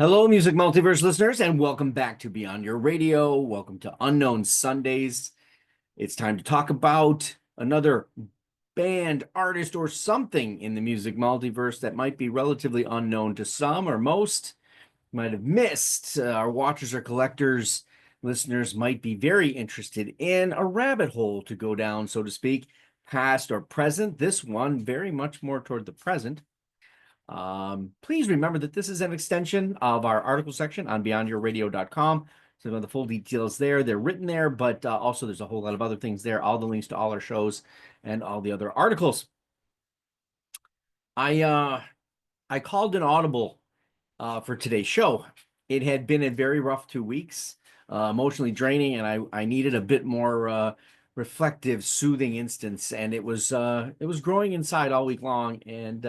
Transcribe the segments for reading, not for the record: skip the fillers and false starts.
Hello, Music Multiverse listeners, and welcome back to Beyond Your Radio. Welcome to Unknown Sundays. It's time to talk about another band, artist, or something in the music multiverse that might be relatively unknown to some or most, might have missed. Our watchers or collectors, listeners might be very interested in a rabbit hole to go down, so to speak, past or present. This one very much more toward the present. Please remember that this is an extension of our article section on beyondyourradio.com. So the full details there, they're written there, but also there's a whole lot of other things there, all the links to all our shows and all the other articles. I called an audible for today's show. It had been a very rough 2 weeks, emotionally draining, and I needed a bit more reflective, soothing instance, and it was growing inside all week long, and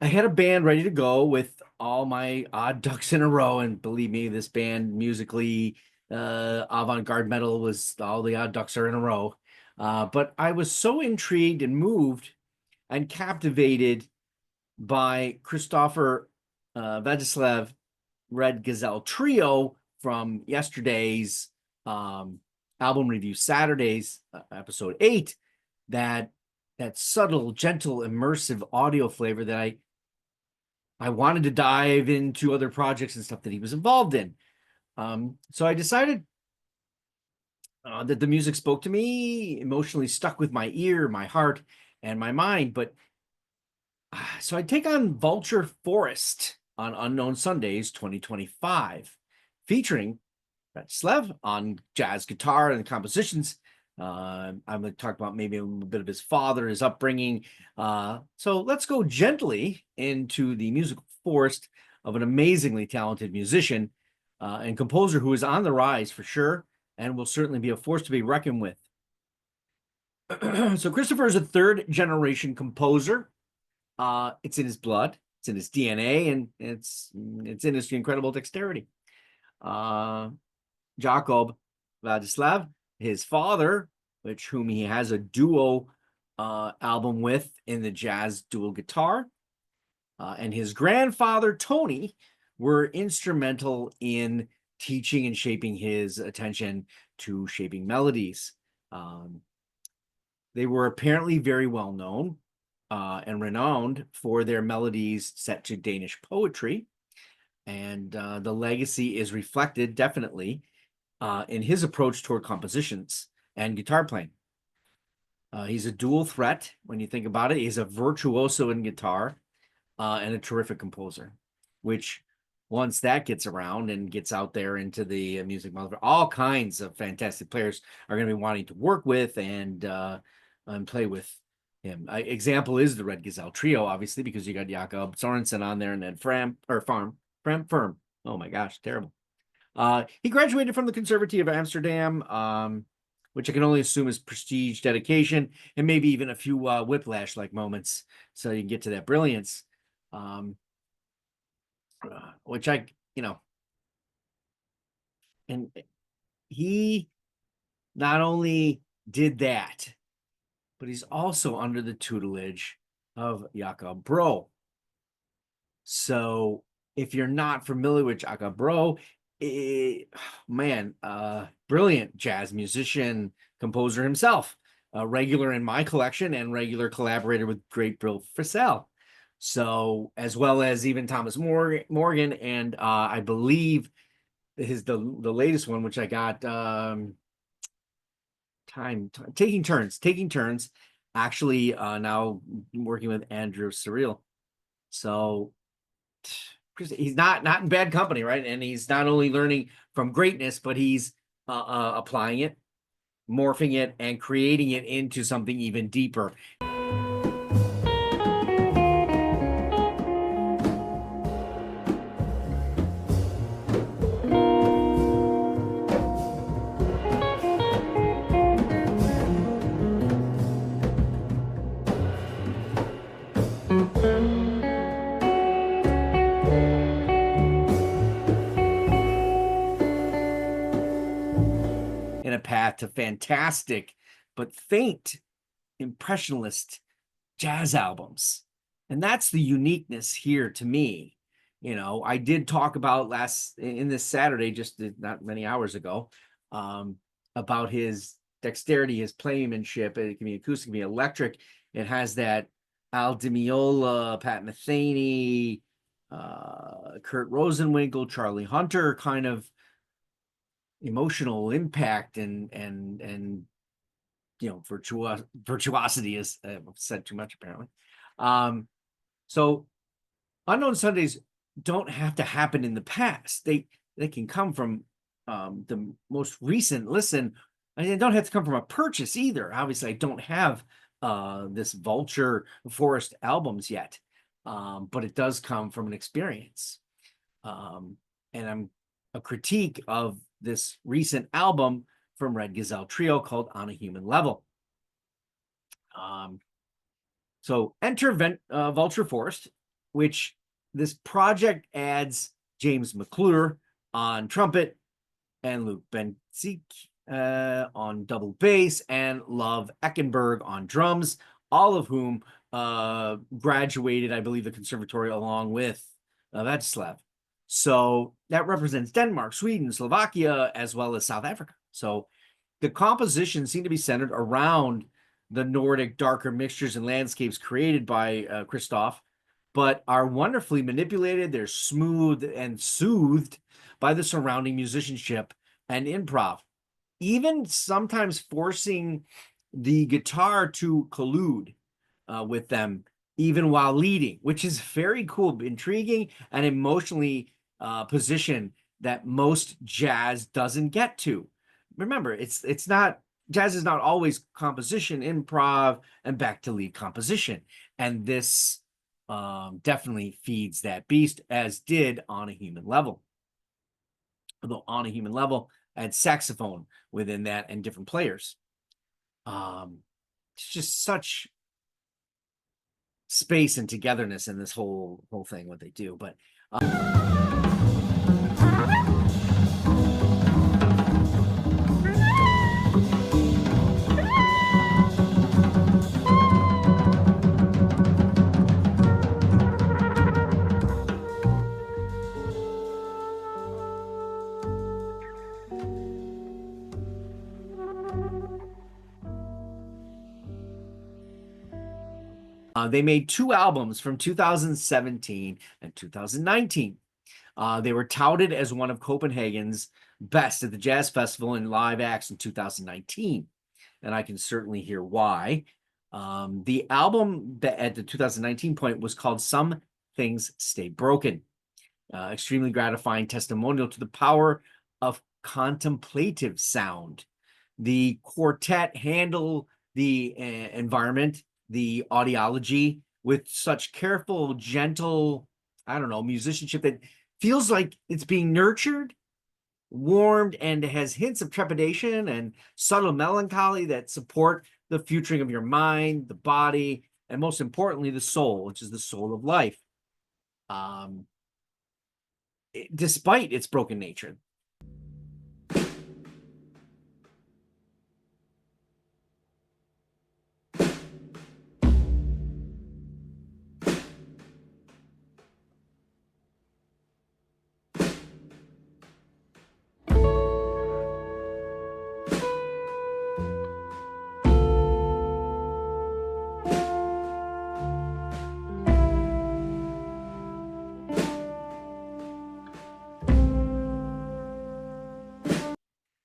I had a band ready to go with all my odd ducks in a row, and believe me, this band musically, avant-garde metal was all the odd ducks are in a row. But I was so intrigued and moved and captivated by Christopher Vladislav Red Gazelle Trio from yesterday's album review Saturdays, episode 8, that subtle, gentle, immersive audio flavor that I wanted to dive into other projects and stuff that he was involved in. So I decided that the music spoke to me, emotionally stuck with my ear, my heart, and my mind. But so I take on Vulture Forest on Unknown Sundays 2025, featuring Slev on jazz guitar and compositions. I'm going to talk about maybe a little bit of his father, his upbringing. So let's go gently into the musical forest of an amazingly talented musician and composer who is on the rise for sure, and will certainly be a force to be reckoned with. So Christopher is a third generation composer. It's in his blood, it's in his DNA, and it's in his incredible dexterity. Jakob Vladislav, his father, whom he has a duo album with in the jazz dual guitar, and his grandfather, Tony, were instrumental in teaching and shaping his attention to shaping melodies. They were apparently very well known and renowned for their melodies set to Danish poetry, and the legacy is reflected definitely in his approach toward compositions and guitar playing. He's a dual threat when you think about it. He's a virtuoso in guitar and a terrific composer, which once that gets around and gets out there into the music market, all kinds of fantastic players are going to be wanting to work with and play with him. Example is the Red Gazelle Trio, obviously, because you got Jakob Sorensen on there and then Fram Firm. Oh my gosh, terrible. He graduated from the Conservative of Amsterdam, which I can only assume is prestige, dedication, and maybe even a few whiplash-like moments, so you can get to that brilliance. Which and he not only did that, but he's also under the tutelage of Jakob Bro. So if you're not familiar with Jakob Bro, brilliant jazz musician, composer himself, regular in my collection and regular collaborator with great Bill Frisell. So as well as even Thomas Morgan, and I believe the latest one, which I got taking turns, actually now working with Andrew Cyril. So he's not in bad company, right? And he's not only learning from greatness, but he's applying it, morphing it, and creating it into something even deeper. In a path to fantastic but faint impressionist jazz albums. And that's the uniqueness here to me, I did talk about in this Saturday, just not many hours ago, about his dexterity, his playmanship. It can be acoustic, it can be electric. It has that Al Di Meola, Pat Metheny, Kurt Rosenwinkel, Charlie Hunter kind of emotional impact and virtuosity is I've said too much apparently. So Unknown Sundays don't have to happen in the past. They can come from the most recent listen, and they don't have to come from a purchase either. Obviously, I don't have this Vulture Forest albums yet, but it does come from an experience. And I'm a critique of this recent album from Red Gazelle Trio called On a Human Level. So enter Vulture Forest, which this project adds James McClure on trumpet and Luke Benzik on double bass and Love Eckenberg on drums, all of whom graduated, I believe, the conservatory along with Václav. So that represents Denmark, Sweden, Slovakia, as well as South Africa. So the compositions seem to be centered around the Nordic darker mixtures and landscapes created by Christoph, but are wonderfully manipulated. They're smooth and soothed by the surrounding musicianship and improv, even sometimes forcing the guitar to collude with them, even while leading, which is very cool, intriguing, and emotionally position that most jazz doesn't get to. Remember, it's not jazz is not always composition, improv, and back to lead composition, and this definitely feeds that beast, as did On a Human Level. Although On a Human Level had saxophone within that and different players. It's just such space and togetherness in this whole thing, what they do. But they made 2 albums from 2017 and 2019. They were touted as one of Copenhagen's best at the Jazz Festival and live acts in 2019, and I can certainly hear why. The album at the 2019 point was called Some Things Stay Broken. Extremely gratifying testimonial to the power of contemplative sound. The quartet handle the environment, the audiology, with such careful, gentle, musicianship that feels like it's being nurtured, warmed, and has hints of trepidation and subtle melancholy that support the futuring of your mind, the body, and most importantly, the soul, which is the soul of life. Despite its broken nature.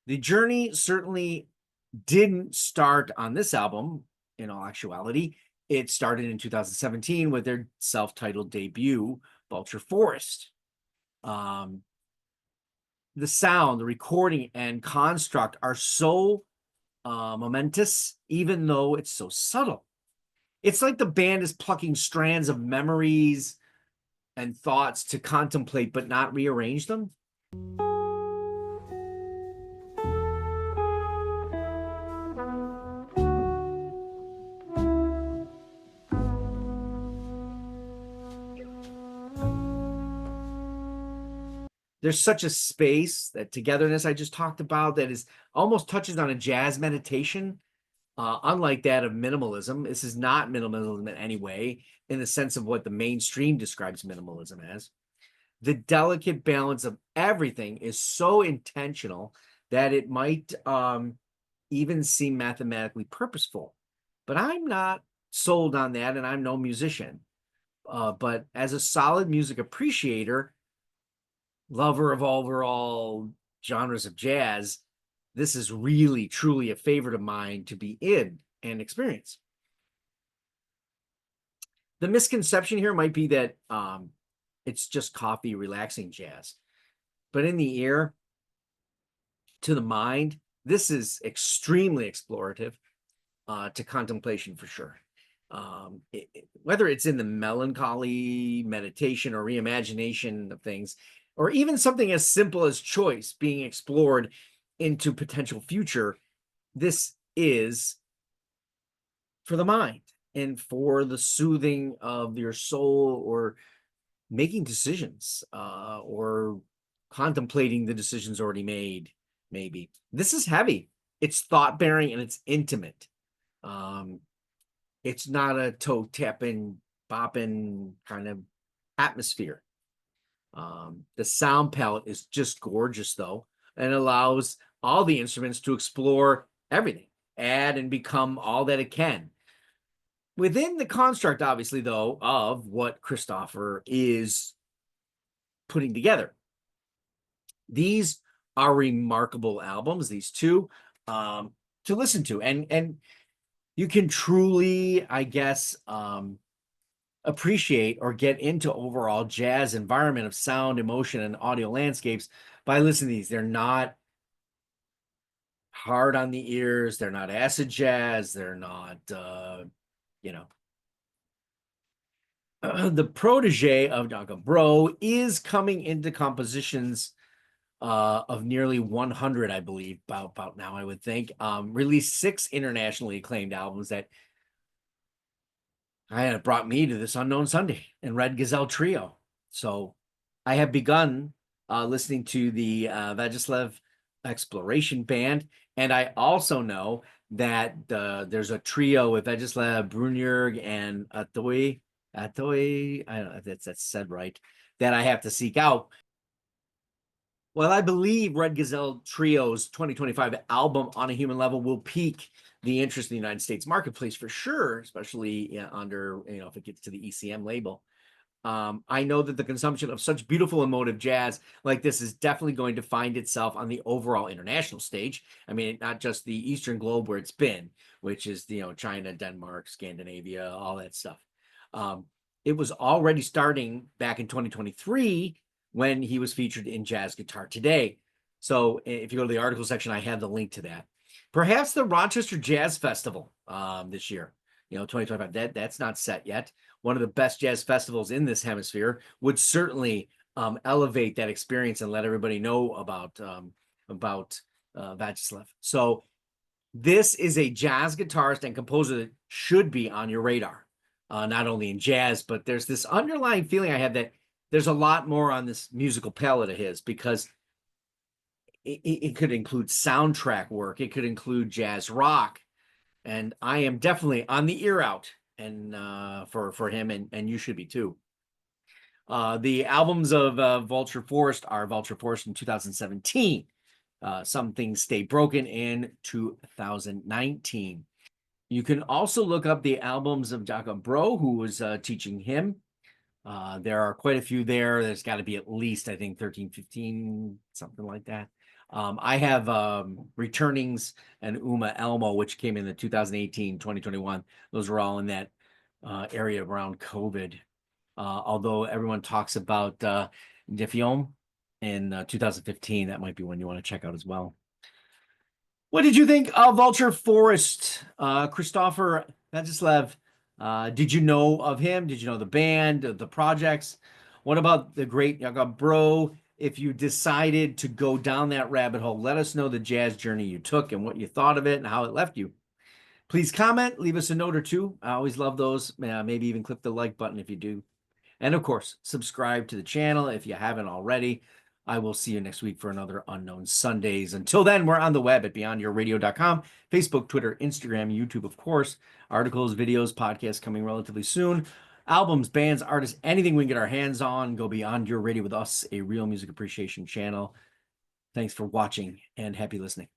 The journey certainly didn't start on this album, in all actuality. It started in 2017 with their self-titled debut, Vulture Forest. The sound, the recording, and construct are so momentous, even though it's so subtle. It's like the band is plucking strands of memories and thoughts to contemplate, but not rearrange them. There's such a space, that togetherness I just talked about, that is almost touches on a jazz meditation, unlike that of minimalism. This is not minimalism in any way, in the sense of what the mainstream describes minimalism as. the delicate balance of everything is so intentional that it might even seem mathematically purposeful. But I'm not sold on that, and I'm no musician. But as a solid music appreciator, lover of overall genres of jazz, this is really, truly a favorite of mine to be in and experience. The misconception here might be that it's just coffee, relaxing jazz. But in the ear, to the mind, this is extremely explorative to contemplation for sure. Whether it's in the melancholy, meditation, or reimagination of things, or even something as simple as choice being explored into potential future, this is for the mind and for the soothing of your soul, or making decisions, or contemplating the decisions already made. Maybe this is heavy, it's thought bearing, and it's intimate. It's not a toe tapping, bopping kind of atmosphere. The sound palette is just gorgeous, though, and allows all the instruments to explore everything, add and become all that it can. Within the construct, obviously, though, of what Christopher is putting together. These are remarkable albums, these two, to listen to. And you can truly, I guess, appreciate or get into overall jazz environment of sound, emotion, and audio landscapes by listening to these. They're not hard on the ears. They're not acid jazz. They're not, you know. The protege of Jacob Bro is coming into compositions of nearly 100, I believe, about now, I would think. Released 6 internationally acclaimed albums that brought me to this Unknown Sunday and Red Gazelle Trio. So I have begun listening to the Vagislav Exploration Band, and I also know that there's a trio with Vagislav Brunjörg and Atoy, I don't know if that's said right, that I have to seek out. Well, I believe Red Gazelle Trio's 2025 album On a Human Level will pique the interest in the United States marketplace for sure, especially under, if it gets to the ECM label. I know that the consumption of such beautiful emotive jazz like this is definitely going to find itself on the overall international stage. I mean, not just the Eastern globe where it's been, which is, China, Denmark, Scandinavia, all that stuff. It was already starting back in 2023 when he was featured in Jazz Guitar Today. So if you go to the article section, I have the link to that. Perhaps the Rochester Jazz Festival this year, 2025, that's not set yet. One of the best jazz festivals in this hemisphere would certainly elevate that experience and let everybody know about Vagislav. So this is a jazz guitarist and composer that should be on your radar, not only in jazz, but there's this underlying feeling I have that there's a lot more on this musical palette of his, because it could include soundtrack work. It could include jazz rock. And I am definitely on the ear out and for him, and you should be too. The albums of Vulture Forest are Vulture Forest in 2017. Some Things Stay Broken in 2019. You can also look up the albums of Jacob Bro, who was teaching him. There are quite a few there. There's got to be at least, I think, 13, 15, something like that. I have Returnings and Uma Elmo, which came in the 2018, 2021. Those were all in that area around COVID. Although everyone talks about Defiom in 2015, that might be one you want to check out as well. What did you think of Vulture Forest, Christopher Vagislav? Did you know of him? Did you know the band, the projects? What about the great Jacob Bro? If you decided to go down that rabbit hole, let us know the jazz journey you took and what you thought of it and how it left you. Please comment, leave us a note or two. I always love those. Maybe even click the like button if you do. And of course, subscribe to the channel if you haven't already. I will see you next week for another Unknown Sundays. Until then, we're on the web at beyondyourradio.com, Facebook, Twitter, Instagram, YouTube, of course. Articles, videos, podcasts coming relatively soon. albums, bands, artists, anything we can get our hands on. Go beyond your radio with us, a real music appreciation channel. Thanks for watching and happy listening.